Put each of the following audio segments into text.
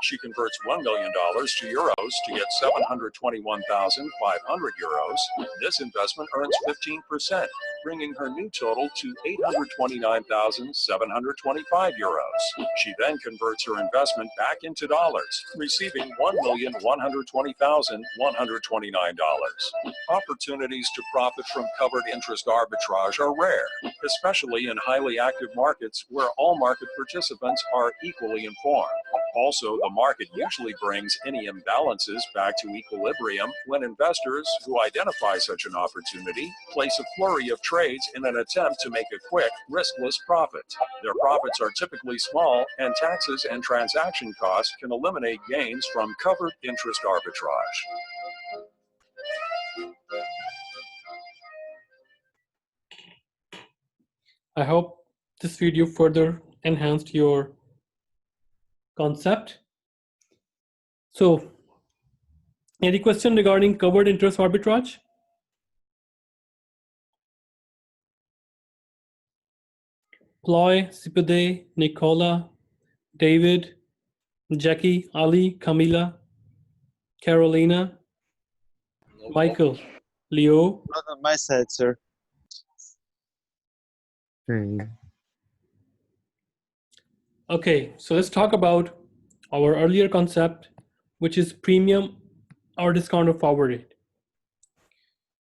She converts $1 million to euros to get 721,500 euros. This investment earns 15%, bringing her new total to 829,725 euros. She then converts her investment back into dollars, receiving $1,120,129. Opportunities to profit from covered interest arbitrage are rare, especially in highly active markets where all market participants are equally informed. Also, the market usually brings any imbalances back to equilibrium when investors who identify such an opportunity place a flurry of trades in an attempt to make a quick, riskless profit. Their profits are typically small, and taxes and transaction costs can eliminate gains from covered interest arbitrage. I hope this video further enhanced your concept. So, any question regarding covered interest arbitrage? Ploy, Sipade, Nicola, David, Jackie, Ali, Camila, Carolina, Michael, Leo. Not on my side, sir. Okay, so let's talk about our earlier concept, which is premium or discount of forward rate.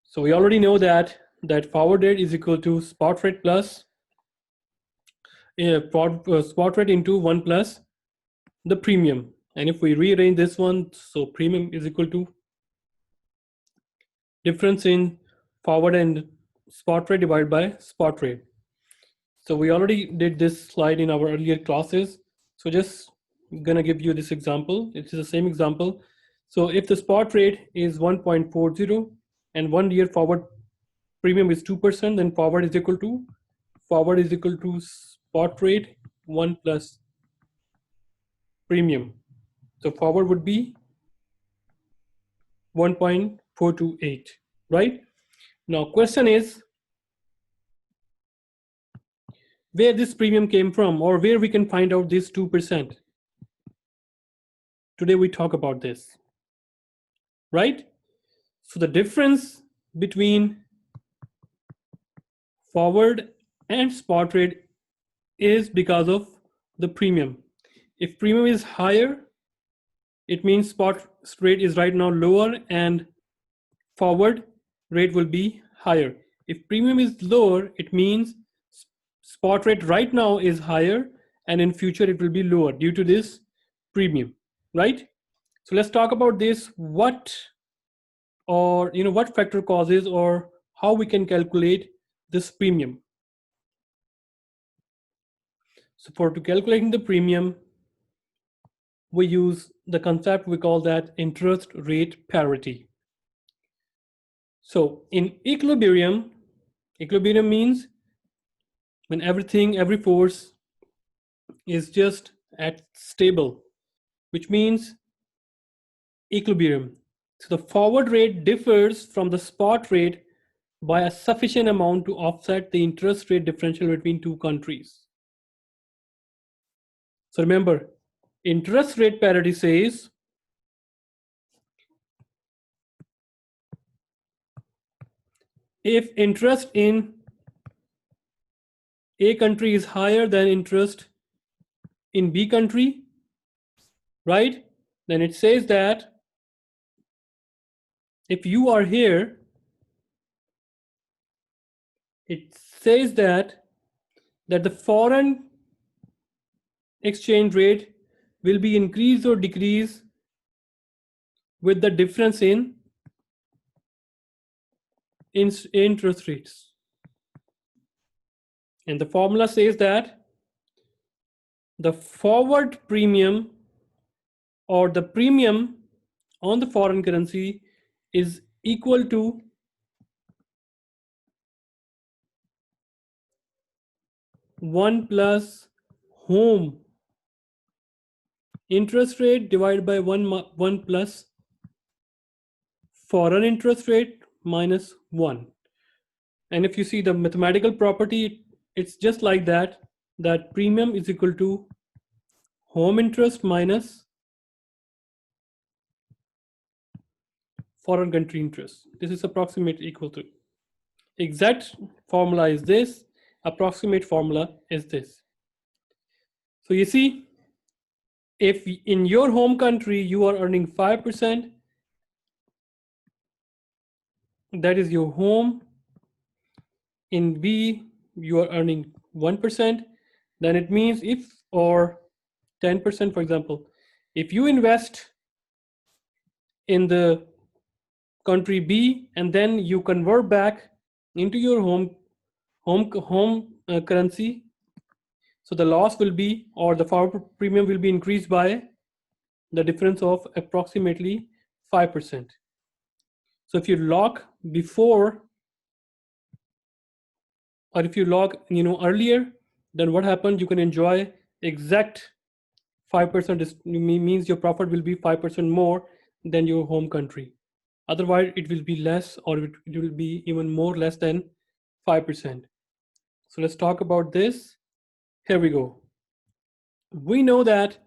So we already know that forward rate is equal to spot rate plus spot rate into 1 plus the premium. And if we rearrange this one, so premium is equal to difference in forward and spot rate divided by spot rate. So we already did this slide in our earlier classes. So just gonna give you this example. It's the same example. So if the spot rate is 1.40 and 1 year forward premium is 2%, then forward is equal to spot rate 1 plus premium. So forward would be 1.428, right? Now question is where this premium came from, or where we can find out this 2%. Today we talk about this, right? So the difference between forward and spot rate is because of the premium. If premium is higher, it means spot rate is right now lower and forward rate will be higher. If premium is lower, it means spot rate right now is higher and in future it will be lower due to this premium, right? So let's talk about this, what factor causes or how we can calculate this premium. So for calculating the premium, we use the concept, we call that interest rate parity. So in equilibrium means when every force is just at stable, which means equilibrium. So the forward rate differs from the spot rate by a sufficient amount to offset the interest rate differential between two countries. So remember, interest rate parity says if interest in A country is higher than interest in B country, right? Then it says that if you are here, it says that the foreign exchange rate will be increased or decreased with the difference in interest rates. And the formula says that the forward premium or the premium on the foreign currency is equal to one plus home interest rate divided by one plus foreign interest rate minus 1. And if you see the mathematical property, it's just like that premium is equal to home interest minus foreign country interest. This is approximate equal to. Exact formula is this, approximate formula is this. So you see, if in your home country you are earning 5%, that is your home. In B, you are earning 1%, then it means if, or 10%, for example, if you invest in the country B and then you convert back into your home currency, so the loss will be, or the forward premium will be increased by the difference of approximately 5%. So if you lock before, or if you lock earlier, then what happens, you can enjoy exact 5%. Means your profit will be 5% more than your home country. Otherwise it will be less, or it will be even more, less than 5%. So let's talk about this. Here we go. We know that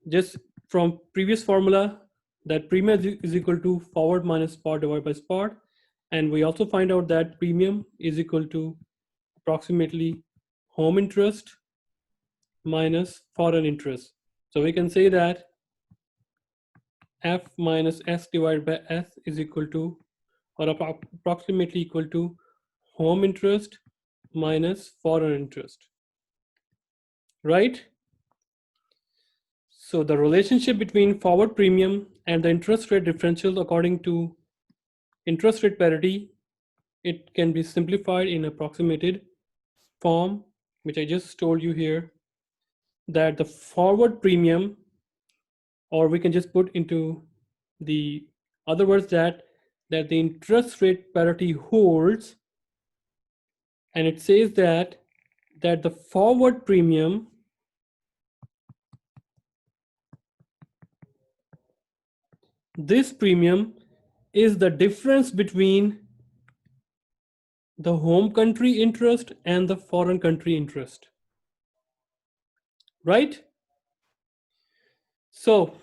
just from previous formula that premium is equal to forward minus spot divided by spot, and we also find out that premium is equal to approximately home interest minus foreign interest. So we can say that F minus S divided by S is equal to, or approximately equal to, home interest minus foreign interest, right? So the relationship between forward premium and the interest rate differential according to interest rate parity, it can be simplified in approximated form, which I just told you here, that the forward premium, or we can just put into the other words that the interest rate parity holds, and it says that the forward premium this premium is the difference between the home country interest and the foreign country interest, right? So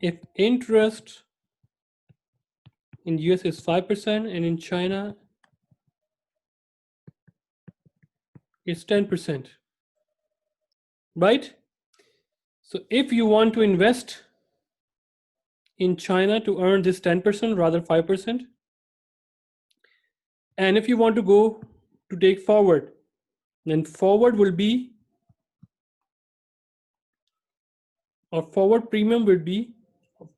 if interest in US is 5% and in China is 10%, right? So if you want to invest in China to earn this 10%, rather 5%, and if you want to go to take forward, then forward will be, or forward premium will be,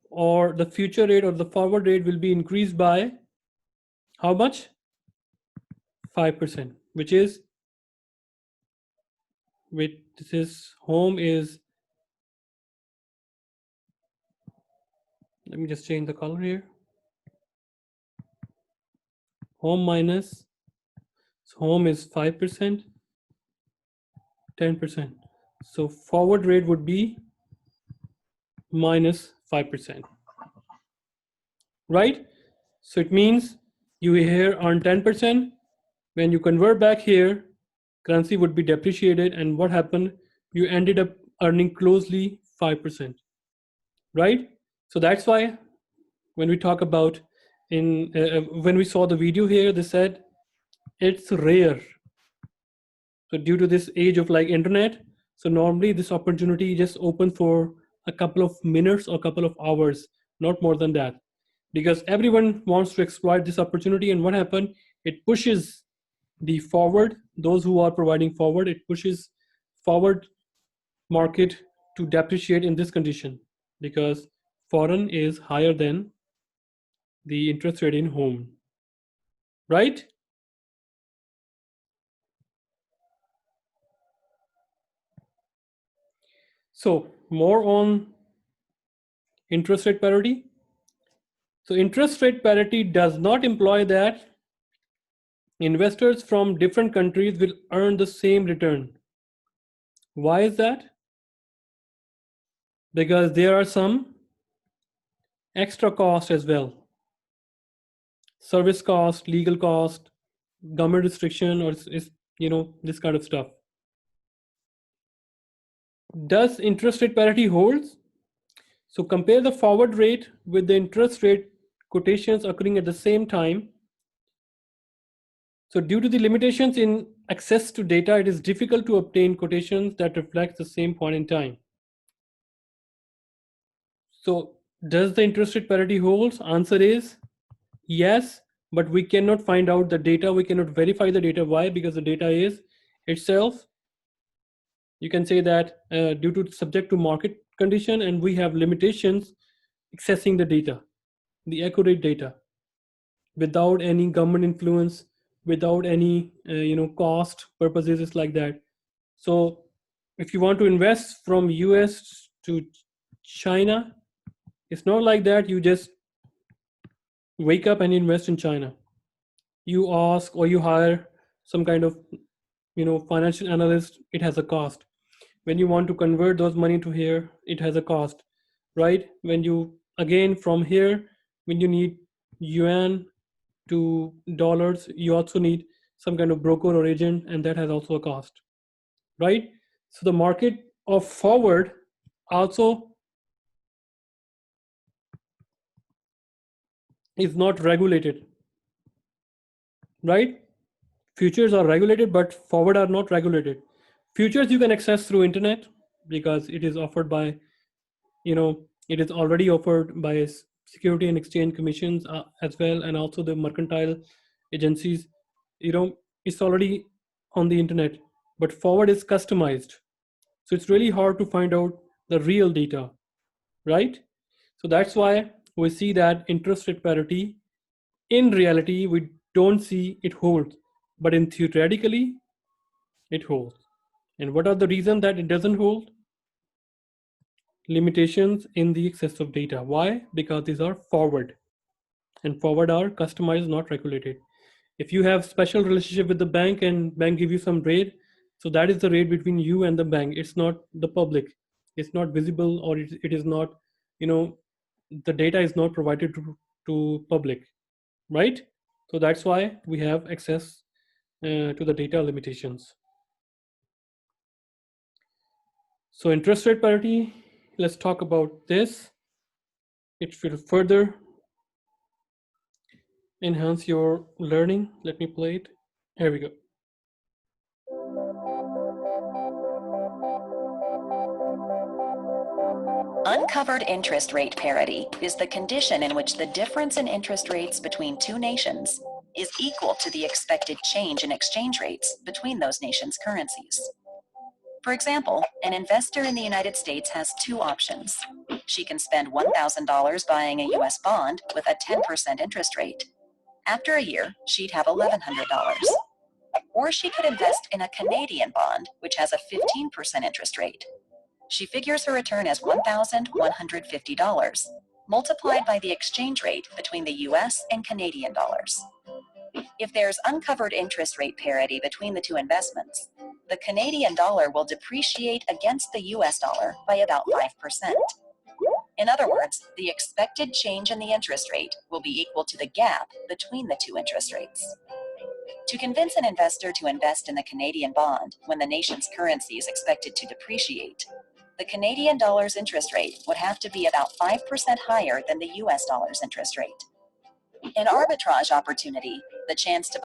or the future rate or the forward rate will be increased by how much? 5%, which is, this is home is, let me just change the color here, home minus, so home is 5%, 10%. So forward rate would be minus 5%, right? So it means you here earn 10%. When you convert back here, currency would be depreciated, and what happened? You ended up earning closely 5%, right? So that's why when we talk about when we saw the video here, they said it's rare. So due to this age of like internet, so normally this opportunity just open for a couple of minutes or a couple of hours, not more than that, because everyone wants to exploit this opportunity. And what happened? It pushes the forward, those who are providing forward, it pushes forward market to depreciate in this condition, because foreign is higher than the interest rate in home, right? So more on interest rate parity. So interest rate parity does not imply that investors from different countries will earn the same return. Why is that? Because there are some extra costs as well. Service cost, legal cost, government restriction, or this kind of stuff. Does interest rate parity holds? So compare the forward rate with the interest rate quotations occurring at the same time. So due to the limitations in access to data, it is difficult to obtain quotations that reflect the same point in time. So does the interest rate parity holds? Answer is yes, but we cannot find out the data. We cannot verify the data. Why? Because the data is itself, you can say that due to subject to market condition, and we have limitations accessing the data, the accurate data, without any government influence, without any cost purposes. It's like that. So if you want to invest from US to China, it's not like that you just wake up and invest in China. You ask or you hire some kind of financial analyst. It has a cost. When you want to convert those money to here, it has a cost, right? When you again from here, when you need yuan to dollars, you also need some kind of broker or agent, and that has also a cost, right? So the market of forward also is not regulated, right? Futures are regulated, but forward are not regulated. Futures you can access through internet because it is offered by, it is already offered by Security and Exchange Commissions as well, and also the mercantile agencies. It's already on the internet, but forward is customized. So it's really hard to find out the real data, right? So that's why we see that interest rate parity, in reality, we don't see it holds, but in theoretically, it holds. And what are the reasons that it doesn't hold? Limitations in the access of data. Why? Because these are forward, and forward are customized, not regulated. If you have special relationship with the bank and bank give you some rate, so that is the rate between you and the bank. It's not the public. It's not visible, or it is not, the data is not provided to public, right? So that's why we have access to the data limitations. So interest rate parity, let's talk about this. It will further enhance your learning. Let me play it. Here we go. Uncovered interest rate parity is the condition in which the difference in interest rates between two nations is equal to the expected change in exchange rates between those nations' currencies. For example, an investor in the United States has two options. She can spend $1,000 buying a US bond with a 10% interest rate. After a year, she'd have $1,100. Or she could invest in a Canadian bond, which has a 15% interest rate. She figures her return as $1,150, multiplied by the exchange rate between the US and Canadian dollars. If there's uncovered interest rate parity between the two investments, the Canadian dollar will depreciate against the US dollar by about 5%. In other words, the expected change in the interest rate will be equal to the gap between the two interest rates. To convince an investor to invest in the Canadian bond when the nation's currency is expected to depreciate, the Canadian dollar's interest rate would have to be about 5% higher than the US dollar's interest rate. In arbitrage opportunity, the chance to